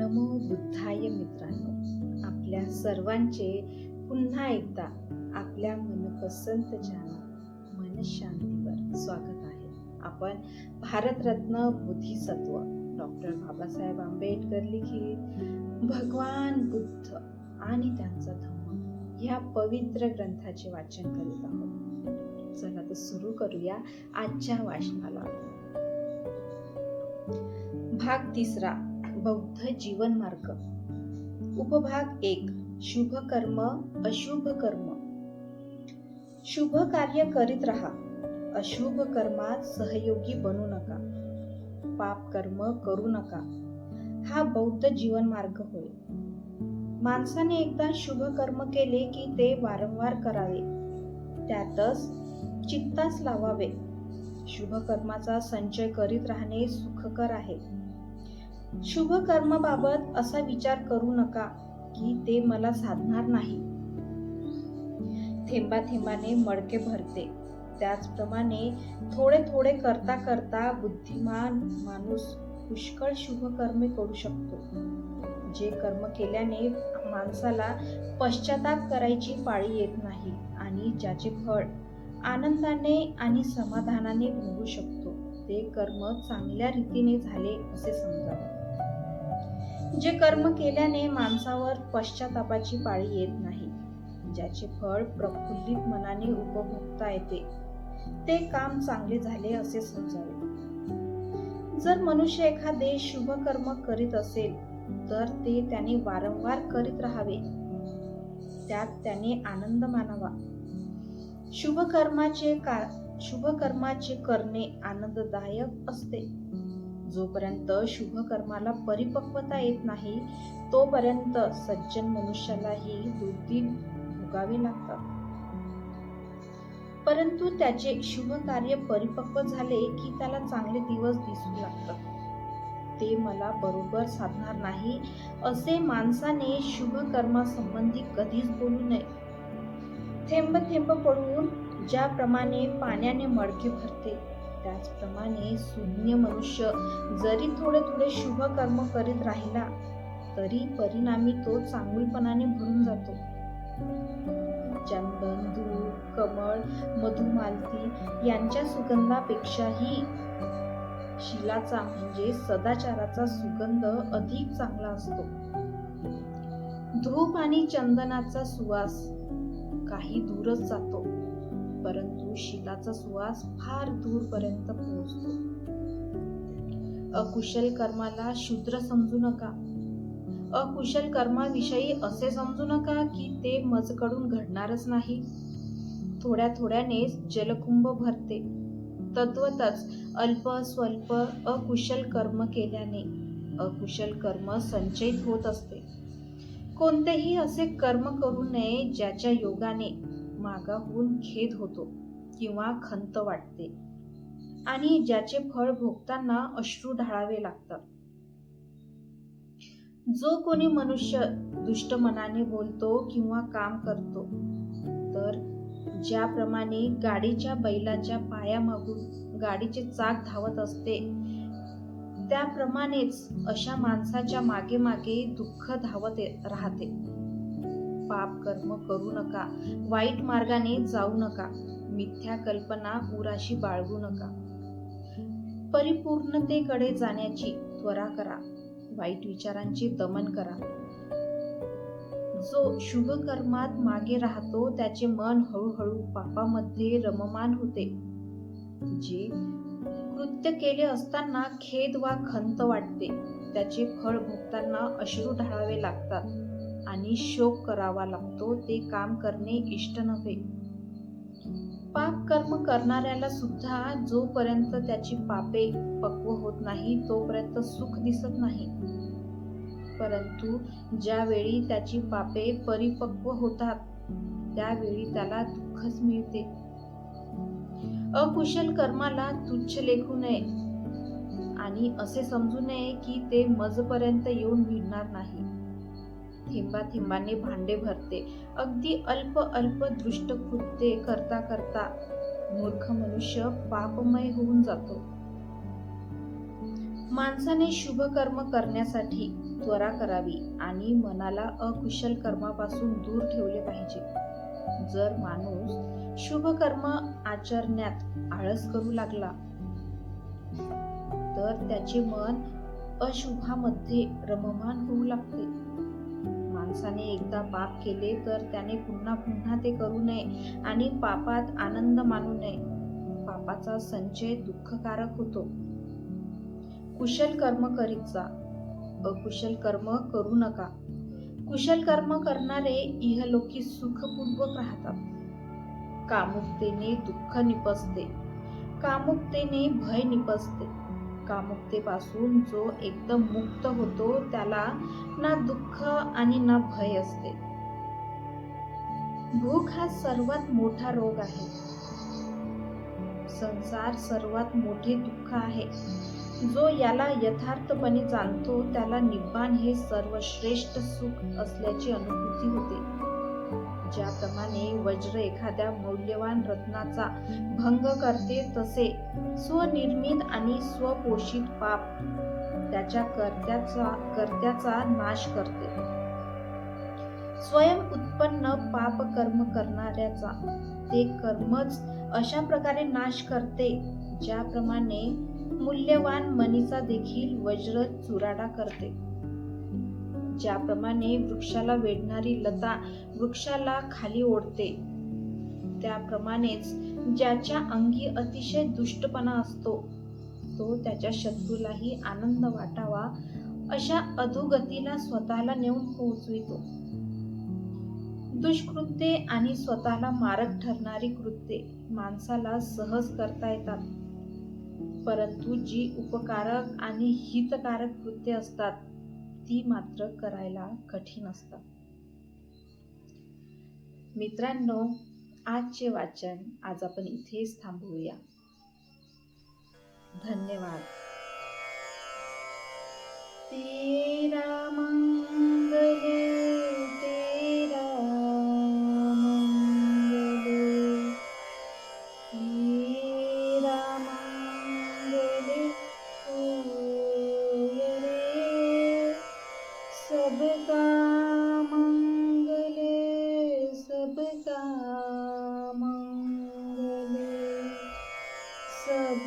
नमो बुद्धाय मित्रांनो, आपल्या सर्वांचे पुन्हा एकदा आपल्या मनपसंत चॅनल मन शांतीवर स्वागत आहे. आपण भारतरत्न बोधिसत्व डॉक्टर बाबासाहेब आंबेडकर लिखित भगवान बुद्ध आणि त्यांचा धम्म या पवित्र ग्रंथाचे वाचन करीत आहोत. चला तर सुरू करूया आजच्या वाचनाला. भाग 3, बौद्ध जीवन मार्ग. उपभाग 1, शुभ कर्म अशुभ कर्म. शुभ कार्य करीत राहा, अशुभ कर्मात सहयोगी बनू नका, पाप कर्म करू नका. हा बौद्ध जीवन मार्ग होय. माणसाने एकदा शुभ कर्म केले की ते वारंवार करावे, त्यातच चित्तास लावावे. शुभ कर्माचा संचय करीत राहणे सुखकर आहे. शुभ कर्माबाबत असा विचार करू नका की ते मला साधणार नाही. थेंबा थेंबाने मडके भरते, त्याचप्रमाणे थोडे थोडे करता करता बुद्धिमान माणूस पुष्कळ शुभ कर्मे करू शकतो. जे कर्म केल्याने माणसाला पश्चाताप करायची पाळी येत नाही आणि ज्याचे फळ आनंदाने आणि समाधानाने भोगू शकतो, ते कर्म चांगल्या रीतीने झाले असे समजावे. जे कर्म केल्याने माणसावर पश्चातापाची पाळी येत नाही, ज्याचे फळ प्रफुल्लित मनाने उपभोगता येते, ते काम चांगले झाले असे समजावे. जर मनुष्य एखादे शुभ कर्म करीत असेल तर ते त्याने वारंवार करीत राहावे, त्यात त्याने आनंद मानावा. शुभ कर्माचे करणे आनंददायक असते. जोपर्यंत शुभ कर्माला परिपक्वता येत नाही तोपर्यंत सज्जन मनुष्यालाही दुर्दिन भोगावे लागतात. परंतु त्याचे शुभ कार्य परिपक्व झाले की त्याला चांगले दिवस दिसू लागतात. ते मला बरोबर साधणार नाही असे माणसाने शुभ कर्मासंबंधी कधीच बोलू नये. थेंब थेंब पडून ज्याप्रमाणे पाण्याने मडके भरते, त्याचप्रमाणे शून्य मनुष्य जरी थोडे थोडे शुभ कर्म करीत राहिला तरी परिणामी तो चांगुलपणाने भरून जातो. चंदन, धूप, कमळ, मधुमालती यांच्या सुगंधापेक्षाही शीलाचा म्हणजे सदाचाराचा सुगंध अधिक चांगला असतो. धूप आणि चंदनाचा सुवास काही दूरच जातो, परंतु शीलाचा सुवास फार दूरपर्यंत पोहोचतो. अकुशल कर्माला शूद्र समजू नका. अकुशल कर्माविषयी असे समजू नका की ते मजकडून घडणारच नाही. थोड्या थोड्यानेच जलकुंभ भरते. तद्वतच अल्प स्वल्प अकुशल कर्म केल्याने अकुशल कर्म संचयित होत असते. कोणतेही असे कर्म करू नये ज्याच्या योगाने मागाहून खेद होतो किंवा खंत वाटते आणि ज्याचे फळ भोगताना अश्रू ढाळावे लागतात. जो कोणी मनुष्य दुष्ट मनाने बोलतो किंवा काम करतो, तर ज्याप्रमाणे गाडीच्या बैलाच्या पायामागून गाडीचे चाक धावत असते, त्याप्रमाणेच अशा माणसाच्या मागे मागे दुःख धावत राहते. पाप कर्म करू नका, वाईट मार्गाने जाऊ नका, मिथ्या कल्पना उराशी बाळगू नका. परिपूर्णतेकडे जाण्याची त्वरा करा, वाईट विचारांचे दमन करा. जो शुभ कर्मात मागे राहतो त्याचे मन हळूहळू पापामध्ये रममान होते. जे कृत्य केले असताना खेद वा खंत वाटते, त्याचे फळ भोगताना अश्रू ढाळावे लागतात आणि शोक करावा लागतो, ते काम करणे इष्ट नव्हे. पाप कर्म करणाऱ्याला सुद्धा जोपर्यंत त्याची पापे पक्व होत नाही तोपर्यंत सुख दिसत नाही, परंतु ज्यावेळी त्याची पापे परिपक्व होतात त्यावेळी त्याला दुःखच मिळते. अकुशल कर्माला तुच्छ लेखू नये आणि असे समजू नये की ते मजपर्यंत येऊन भिडणार नाही. थेंबा थेंबाने भांडे भरते. अगदी अल्प अल्प दृष्ट कृत्ये करता करता मूर्ख मनुष्य पापमय होऊन जातो. माणसाने शुभ कर्म करण्यासाठी त्वरा करावी आणि मनाला अकुशल कर्मापासून दूर ठेवले पाहिजे. जर माणूस शुभ कर्म आचरण्यात आळस करू लागला तर त्याचे मन अशुभामध्ये रममाण होऊ लागते. माणसाने एकदा पाप केले तर त्याने पुन्हा पुन्हा ते करू नये आणि पापात आनंद मानू नये. पापाचा संचय दुःखकारक होतो. कुशल कर्म करीत जा, अकुशल कर्म करू नका. कुशल कर्म करणारे इहलोकी सुखपूर्वक राहतात. कामुकतेने दुःख निपजते, कामुकतेने भय निपजते. कामुकतेपासून जो एकदम मुक्त होतो त्याला ना दुःख आणि ना भय असते. भूक हा सर्वात मोठा रोग आहे. संसार सर्वात मोठे दुःख आहे. जो याला यथार्थपणे जाणतो त्याला निब्बाण हे सर्वश्रेष्ठ सुख असल्याची अनुभूती होते. ज्याप्रमाणे वज्र एखाद्या मौल्यवान रत्नाचा भंग करते तसे स्वनिर्मित आणि स्वपोषित पाप त्याच्या कर्त्याचा नाश करते. स्वयं उत्पन्न पाप कर्म करणाऱ्याचा ते कर्मच अशा प्रकारे नाश करते ज्याप्रमाणे मूल्यवान मणीचा देखील वज्र चुराडा करते. ज्याप्रमाणे वृक्षाला वेढणारी लता वृक्षाला खाली ओढते त्याप्रमाणेच ज्याच्या अंगी अतिशय दुष्टपणा असतो तो त्याच्या शत्रूलाही आनंद वाटावा अशा अधोगतीला स्वतःला नेऊन पोहोचवितो. दुष्कृत्ये आणि स्वतःला मारक ठरणारी कृत्ये माणसाला सहज करता येतात, परंतु जी उपकारक आणि हितकारक कृत्ये असतात ती मात्र करायला कठीण असतात. मित्रांनो, आजचे वाचन आज आपण इथेच थांबवूया. धन्यवाद. तेरा मंगले, तेरा मंगले, तेरा मंगले होय रे. सबका मंगले, सबका मंगले, सब